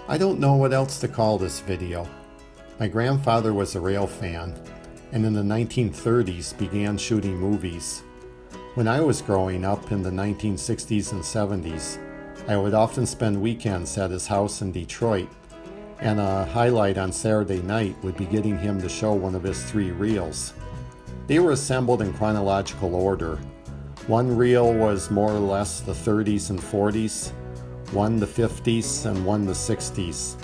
I don't know what else to call this video. My grandfather was a rail fan, and in the 1930s began shooting movies. When I was growing up in the 1960s and 70s, I would often spend weekends at his house in Detroit, and a highlight on Saturday night would be getting him to show one of his 3 reels. They were assembled in chronological order. One reel was more or less the 30s and 40s, one the 50s, and one the 60s.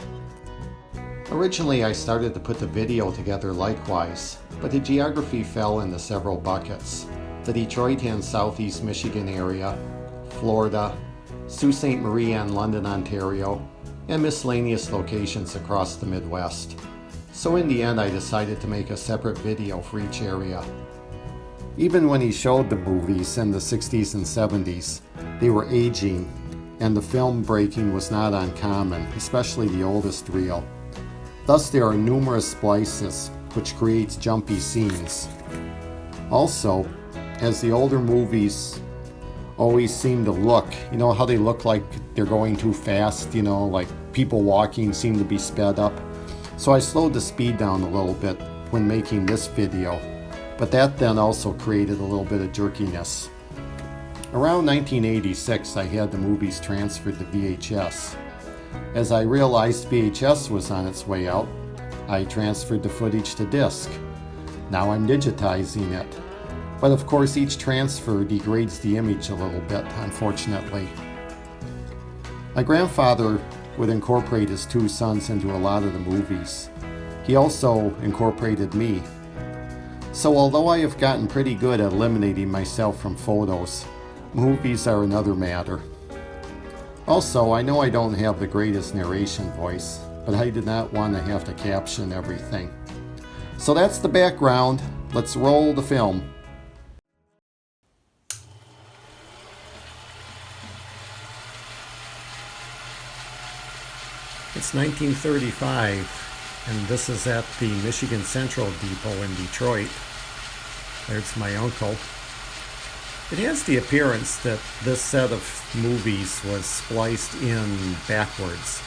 Originally I started to put the video together likewise, but the geography fell into several buckets. The Detroit and Southeast Michigan area, Florida, Sault Ste. Marie and London, Ontario, and miscellaneous locations across the Midwest. So in the end I decided to make a separate video for each area. Even when he showed the movies in the 60s and 70s, they were aging, and the film breaking was not uncommon, especially the oldest reel. Thus there are numerous splices, which creates jumpy scenes. Also, as the older movies always seem to look, you know how they look like they're going too fast, like people walking seem to be sped up. So I slowed the speed down a little bit when making this video, but that then also created a little bit of jerkiness. Around 1986, I had the movies transferred to VHS. As I realized VHS was on its way out, I transferred the footage to disc. Now I'm digitizing it. But of course each transfer degrades the image a little bit, unfortunately. My grandfather would incorporate his 2 sons into a lot of the movies. He also incorporated me. So although I have gotten pretty good at eliminating myself from photos, movies are another matter. Also, I know I don't have the greatest narration voice, but I did not want to have to caption everything. So that's the background. Let's roll the film. It's 1935, and this is at the Michigan Central Depot in Detroit. There's my uncle. It has the appearance that this set of movies was spliced in backwards,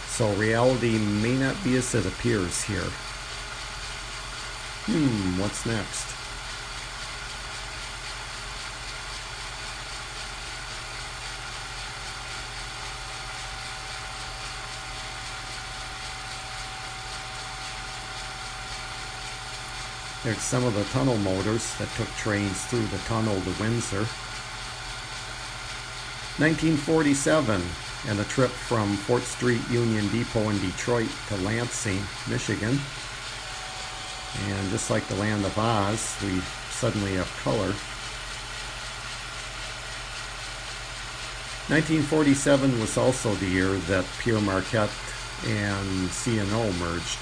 so reality may not be as it appears here. What's next? There's some of the tunnel motors that took trains through the tunnel to Windsor. 1947, and a trip from 4th Street Union Depot in Detroit to Lansing, Michigan. And just like the Land of Oz, we suddenly have color. 1947 was also the year that Pierre Marquette and C&O merged.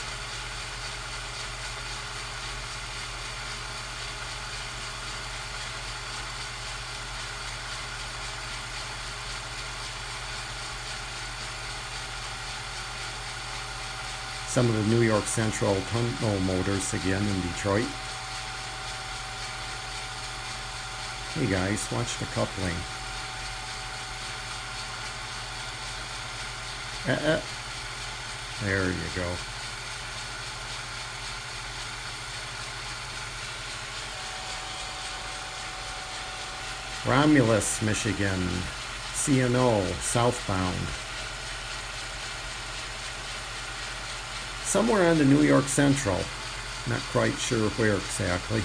Some of the New York Central tunnel motors again in Detroit. Hey guys, watch the coupling. There you go. Romulus, Michigan, C&O, southbound. Somewhere on the New York Central, not quite sure where exactly.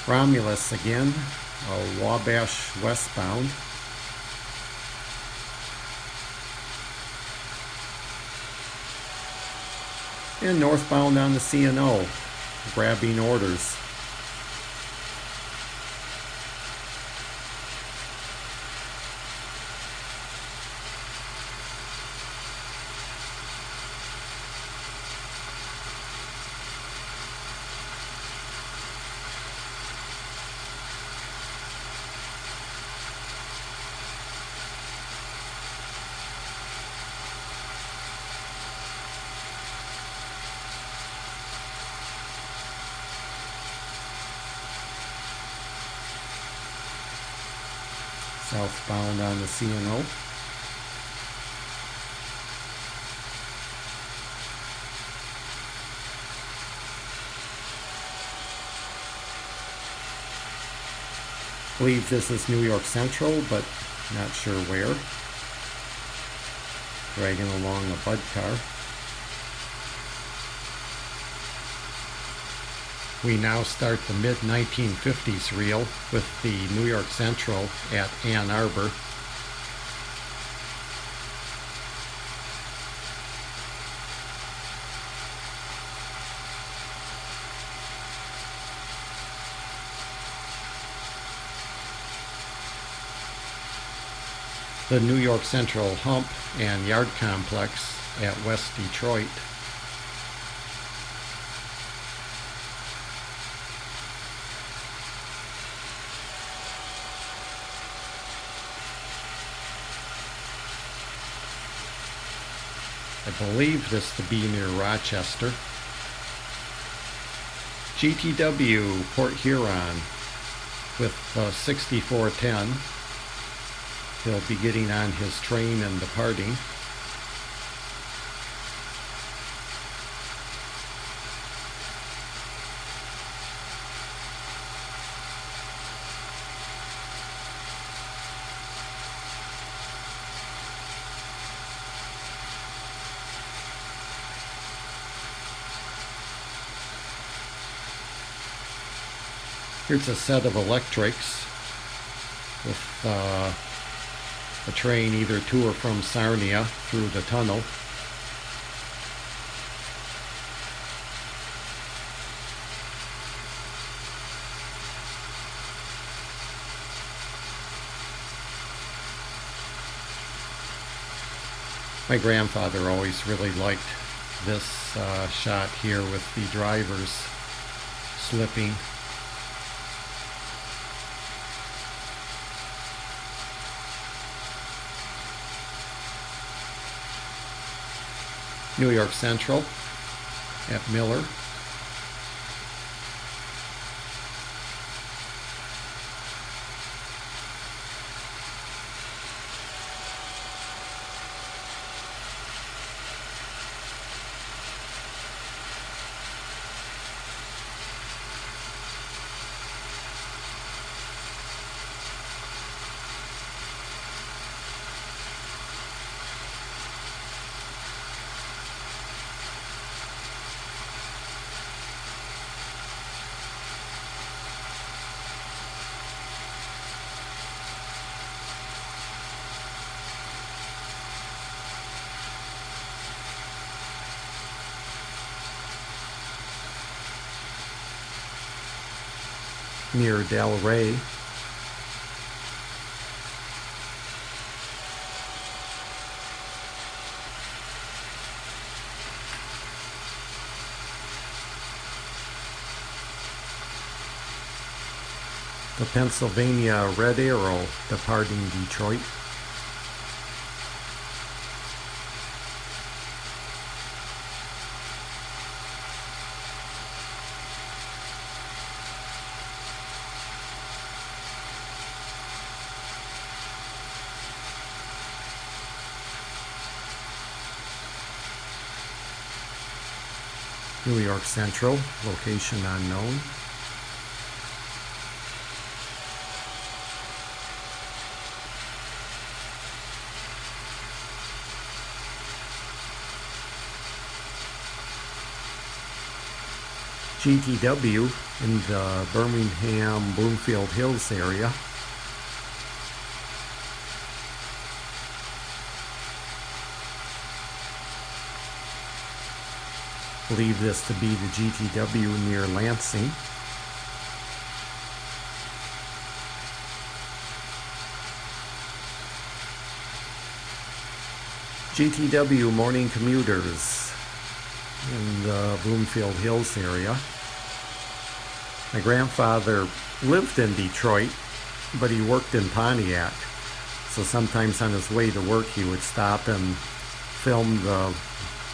Romulus again, a Wabash westbound. And northbound on the C&O, grabbing orders. southbound on the C&O. I believe this is New York Central, but not sure where. Dragging along a Bud car. We now start the mid-1950s reel with the New York Central at Ann Arbor. The New York Central Hump and Yard Complex at West Detroit. I believe this to be near Rochester. GTW Port Huron with 6410. He'll be getting on his train and departing. Here's a set of electrics with a train either to or from Sarnia through the tunnel. My grandfather always really liked this shot here with the drivers slipping. New York Central at Miller. Near Del Rey. The Pennsylvania Red Arrow departing Detroit. New York Central, location unknown. GTW in the Birmingham Bloomfield Hills area. Believe this to be the GTW near Lansing. GTW morning commuters in the Bloomfield Hills area. My grandfather lived in Detroit, but he worked in Pontiac. So sometimes on his way to work he would stop and film the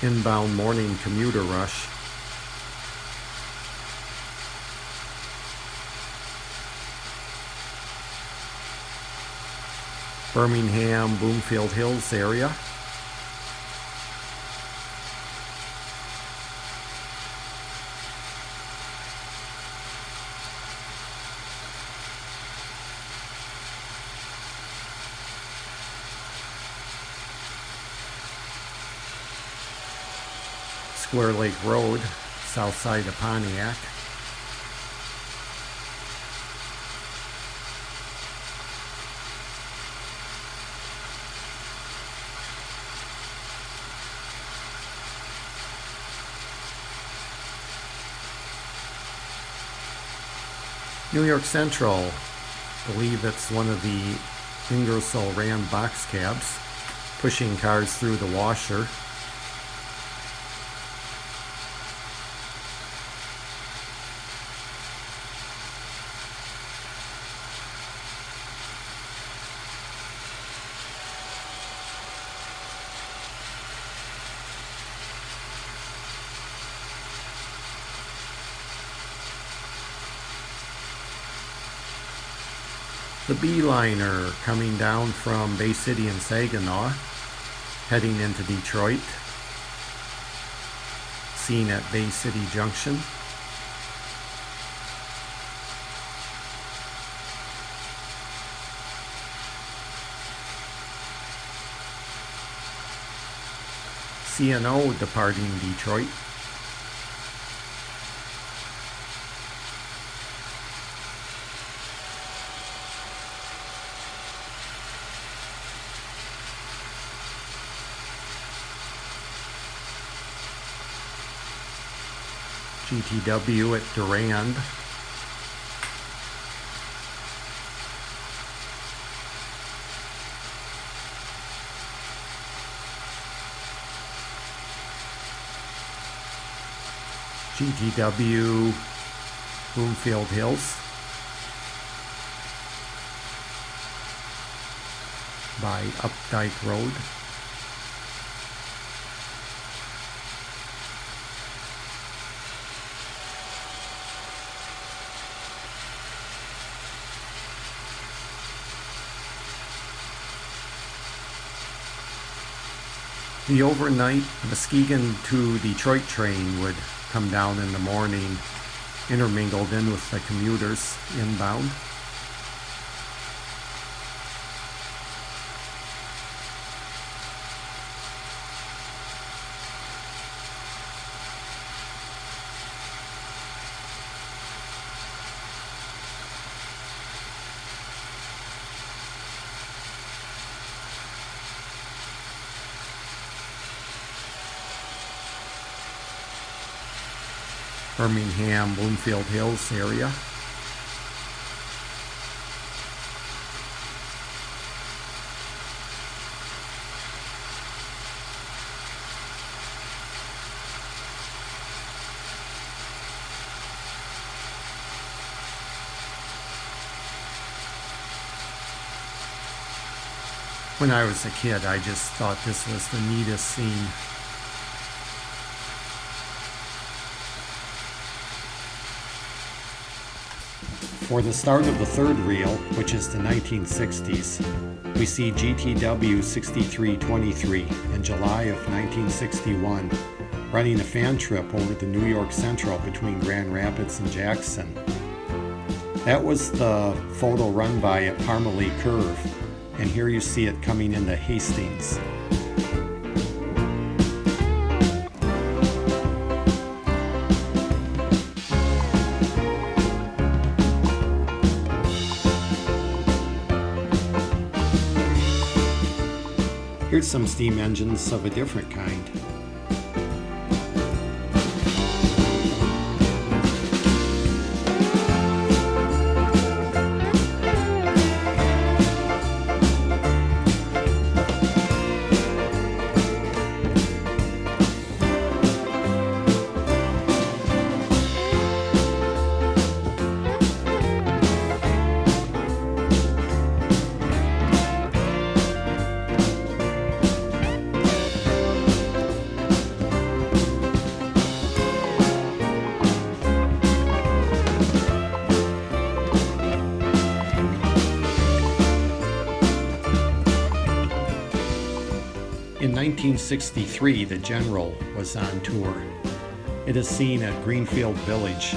inbound morning commuter rush. Birmingham, Bloomfield Hills area. Square Lake Road, south side of Pontiac. New York Central, I believe it's one of the Ingersoll Rand box cabs, pushing cars through the washer. The B-liner coming down from Bay City and Saginaw, heading into Detroit, seen at Bay City Junction. C&O departing Detroit. GTW at Durand. GTW Bloomfield Hills by Updike Road. The overnight Muskegon to Detroit train would come down in the morning, intermingled in with the commuters inbound. Birmingham, Bloomfield Hills area. When I was a kid, I just thought this was the neatest scene. For the start of the third reel, which is the 1960s, we see GTW 6323 in July of 1961, running a fan trip over the New York Central between Grand Rapids and Jackson. That was the photo run by at Parmalee Curve, and here you see it coming into Hastings. Here's some steam engines of a different kind. 1963, the General was on tour. It is seen at Greenfield Village.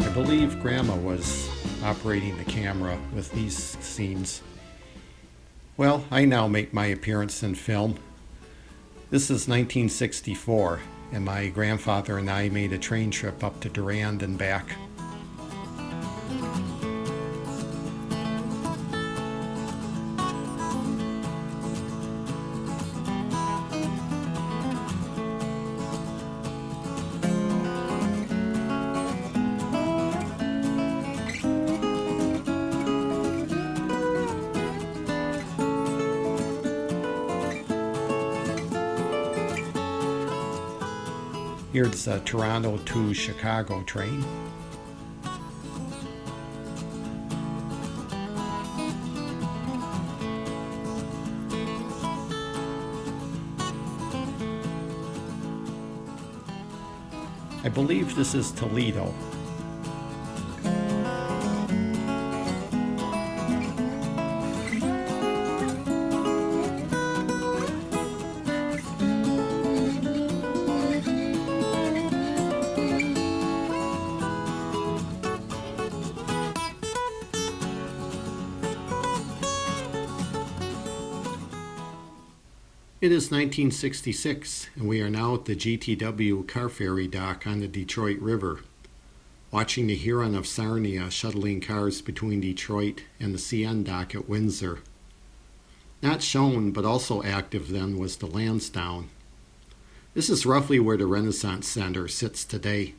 I believe Grandma was operating the camera with these scenes. Well, I now make my appearance in film. This is 1964, and my grandfather and I made a train trip up to Durand and back. Here's the Toronto to Chicago train. I believe this is Toledo. It is 1966, and we are now at the GTW car ferry dock on the Detroit River, watching the Huron of Sarnia shuttling cars between Detroit and the CN dock at Windsor. Not shown, but also active then, was the Lansdowne. This is roughly where the Renaissance Center sits today.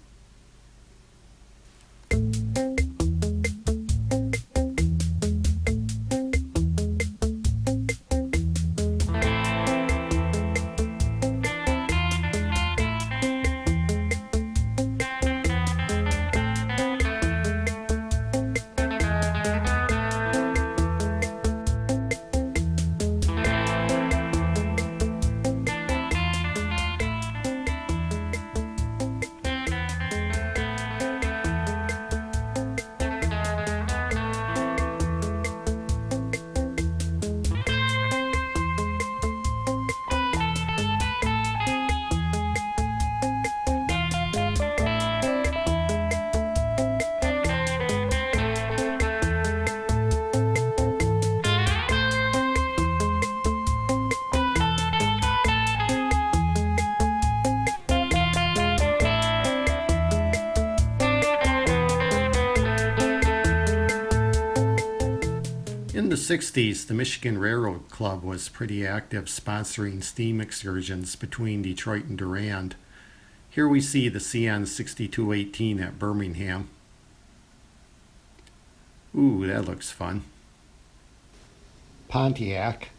In the 60s, the Michigan Railroad Club was pretty active, sponsoring steam excursions between Detroit and Durand. Here we see the CN 6218 at Birmingham. Ooh, that looks fun. Pontiac.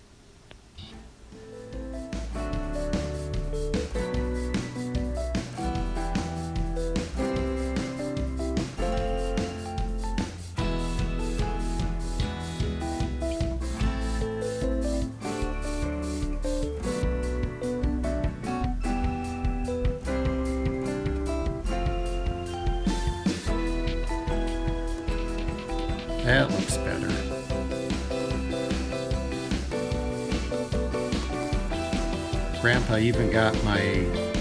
That looks better. Grandpa even got my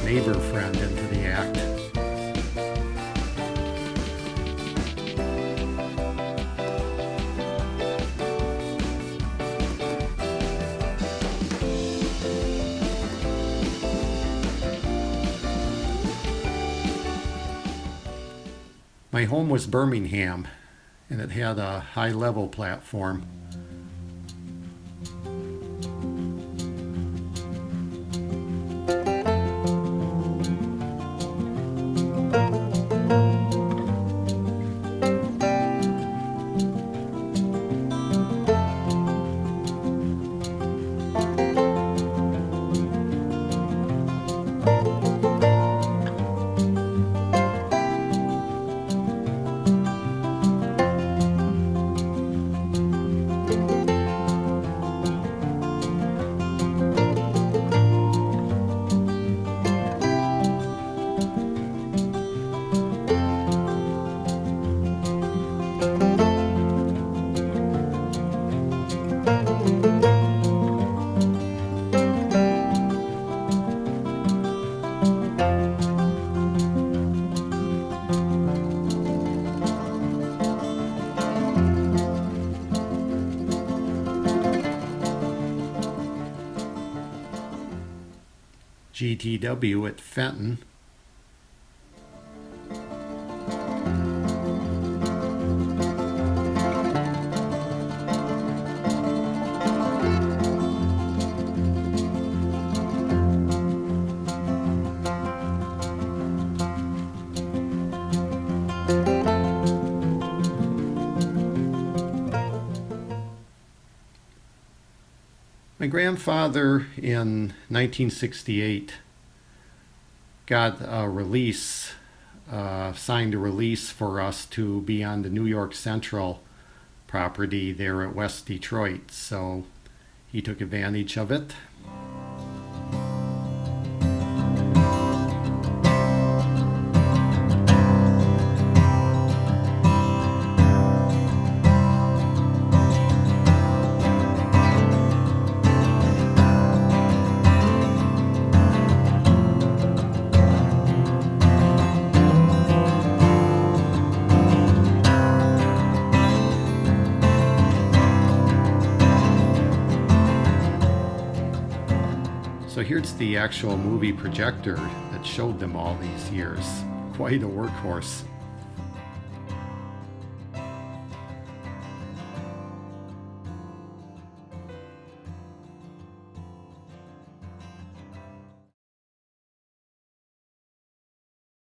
neighbor friend into the act. My home was Birmingham, and it had a high-level platform. GTW at Fenton. My grandfather in 1968 got a release, signed a release for us to be on the New York Central property there at West Detroit. So he took advantage of it. So here's the actual movie projector that showed them all these years. Quite a workhorse.